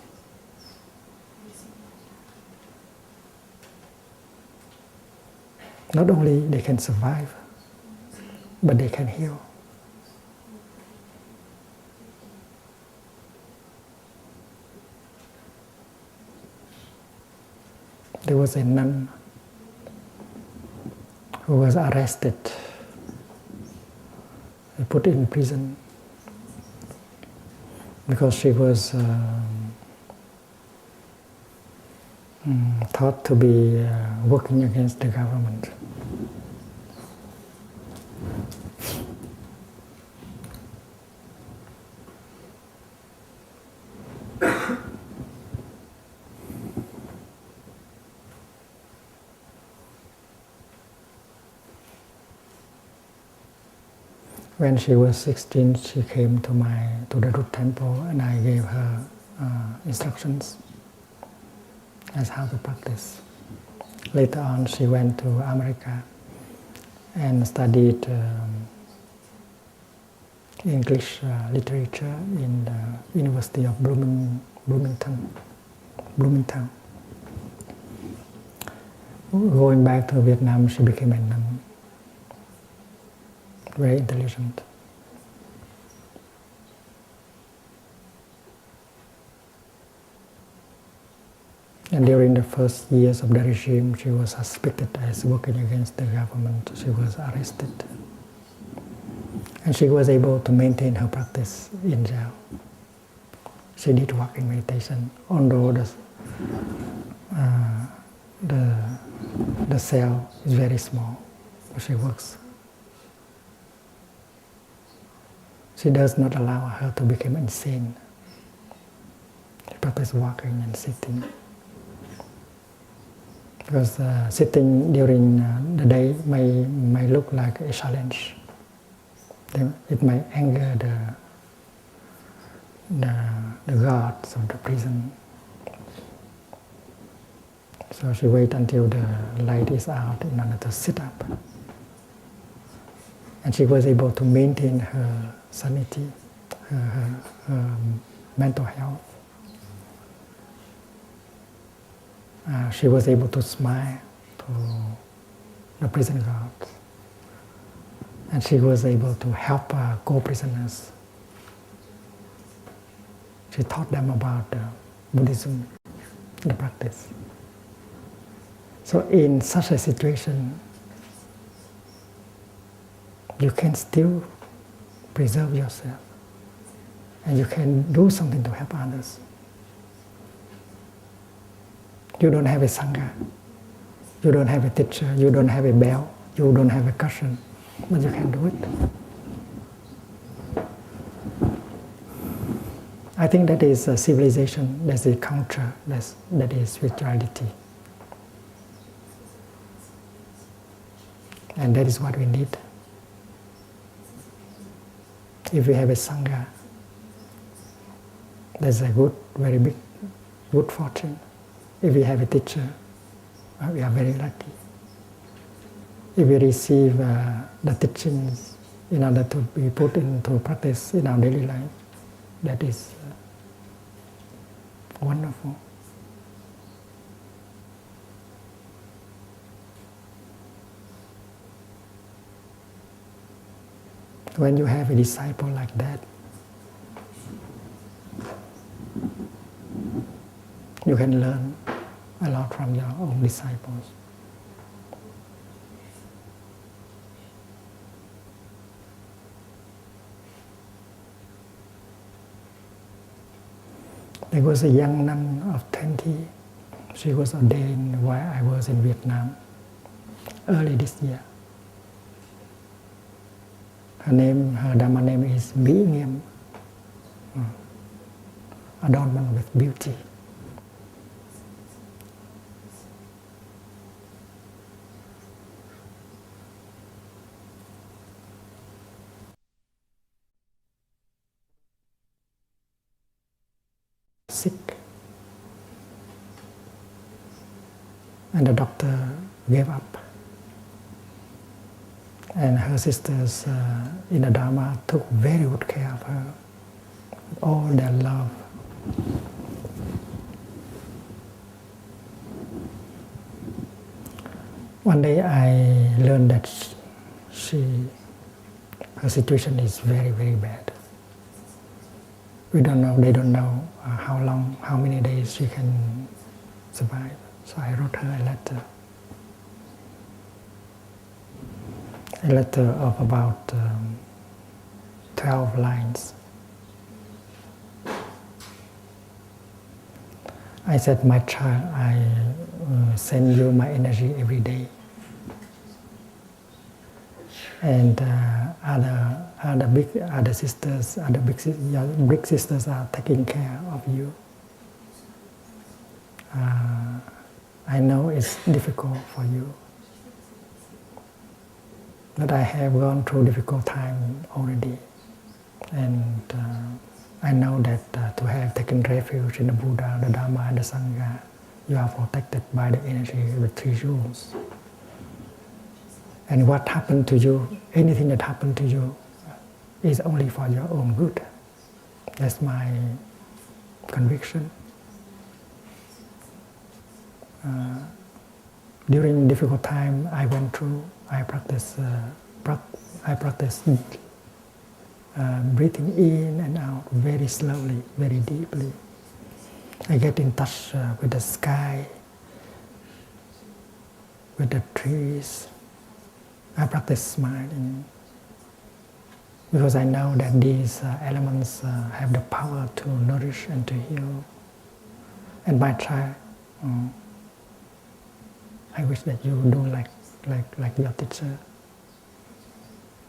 Not only they can survive, but they can heal. There was a nun who was arrested and put in prison because she was thought to be working against the government. When she was 16, she came to the root temple, and I gave her instructions as how to practice. Later on, she went to America and studied English literature in the University of Bloomington. Going back to Vietnam, she became a nun. very intelligent. And during the first years of the regime, she was suspected as working against the government. She was arrested. And she was able to maintain her practice in jail. She did walking meditation, although the cell is very small, but she works. She does not allow her to become insane. She practices walking and sitting. Because sitting during the day may look like a challenge. It may anger the guards of the prison. So she waits until the light is out in order to sit up. And she was able to maintain her sanity, her mental health. She was able to smile to the prison guards. And she was able to help co-prisoners. She taught them about Buddhism, the practice. So in such a situation, you can still preserve yourself. And you can do something to help others. You don't have a sangha, you don't have a teacher, you don't have a bell, you don't have a cushion, but you can do it. I think that is a civilization, that's a culture, that is spirituality. And that is what we need. If we have a sangha, that's a very big, good fortune. If we have a teacher, we are very lucky. If we receive the teachings in order to be put into practice in our daily life, that is wonderful. When you have a disciple like that, you can learn a lot from your own disciples. There was a young nun of 20. She was ordained while I was in Vietnam, early this year. Her Dharma name is Mỹ Nghiêm, adornment with beauty. Sick. And the doctor gave up. And her sisters in the Dharma took very good care of her, with all their love. One day I learned that her situation is very, very bad. They don't know how long, how many days she can survive. So I wrote her a letter of about 12 lines. I said, my child, I send you my energy every day. And other sisters, your big sisters are taking care of you. I know it's difficult for you, but I have gone through difficult time already, and I know that to have taken refuge in the Buddha, the Dharma, and the Sangha, you are protected by the energy of the three jewels. And what happened to you, anything that happened to you, is only for your own good. That's my conviction. During difficult time I went through, I practiced I practice breathing in and out very slowly, very deeply. I get in touch with the sky, with the trees. I practice smiling because I know that these elements have the power to nourish and to heal. And by try, I wish that you do like your teacher,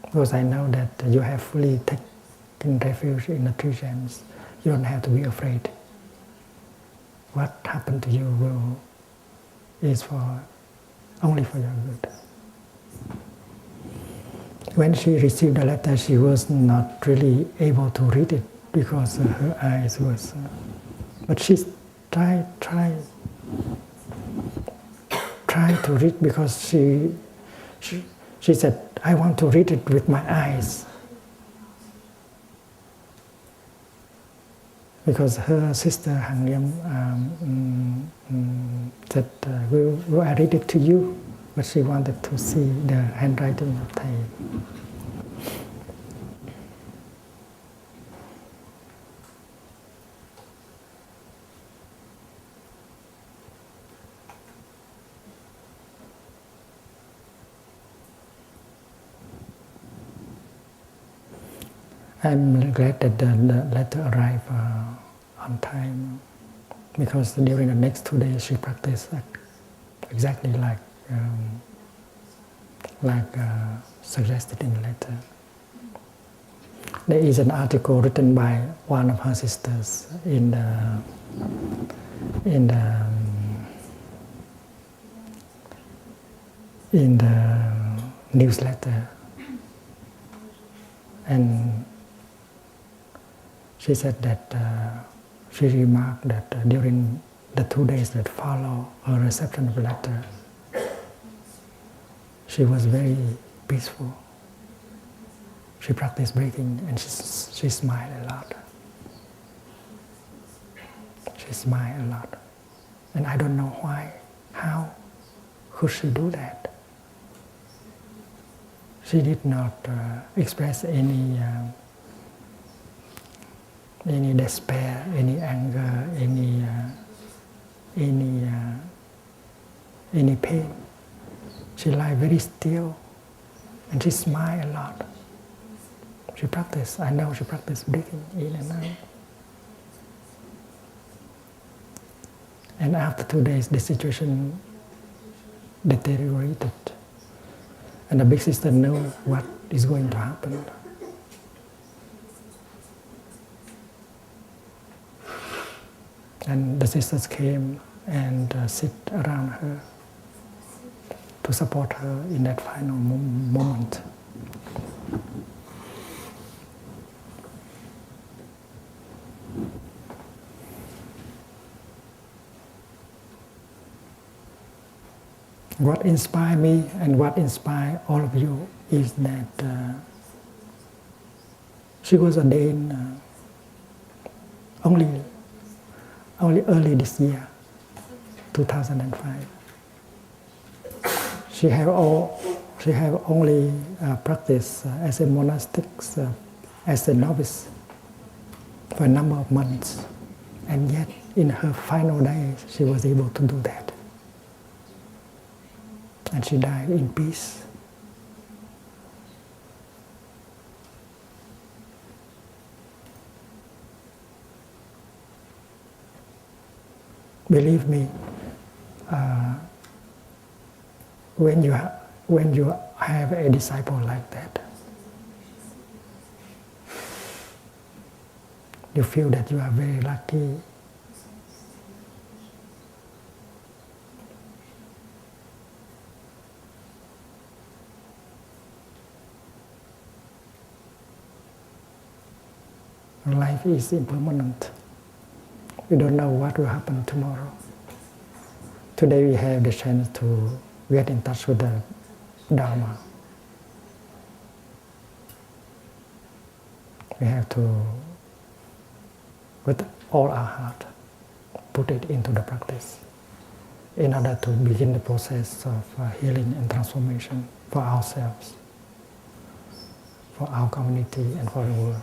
because I know that you have fully taken refuge in the three gems. You don't have to be afraid. What happened to you is only for your good. When she received the letter, she was not really able to read it because her eyes was. But she tried to read because she said, "I want to read it with my eyes." Because her sister Hang said, will I read it to you? But she wanted to see the handwriting of Thầy. I'm glad that the letter arrived on time, because during the next 2 days she practiced exactly like suggested in the letter. There is an article written by one of her sisters in the newsletter, and she said that she remarked that during the 2 days that follow her reception of the letter, she was very peaceful. She practiced breathing and she smiled a lot. She smiled a lot. And I don't know why, how could she do that? She did not express any despair, any anger, any pain. She lied very still, and she smiled a lot. She practiced. I know she practiced breathing in and out. And after 2 days, the situation deteriorated, and the big sister knew what is going to happen. And the sisters came and sit around her to support her in that final moment. What inspired me and what inspired all of you is that she was ordained only early this year, 2005. She have only practiced as a monastic, as a novice for a number of months, and yet in her final days she was able to do that, and she died in peace. Believe me, when you have a disciple like that, you feel that you are very lucky. Life is impermanent. We don't know what will happen tomorrow. Today we have the chance to get in touch with the Dharma. We have to, with all our heart, put it into the practice in order to begin the process of healing and transformation for ourselves. for our community and for the world.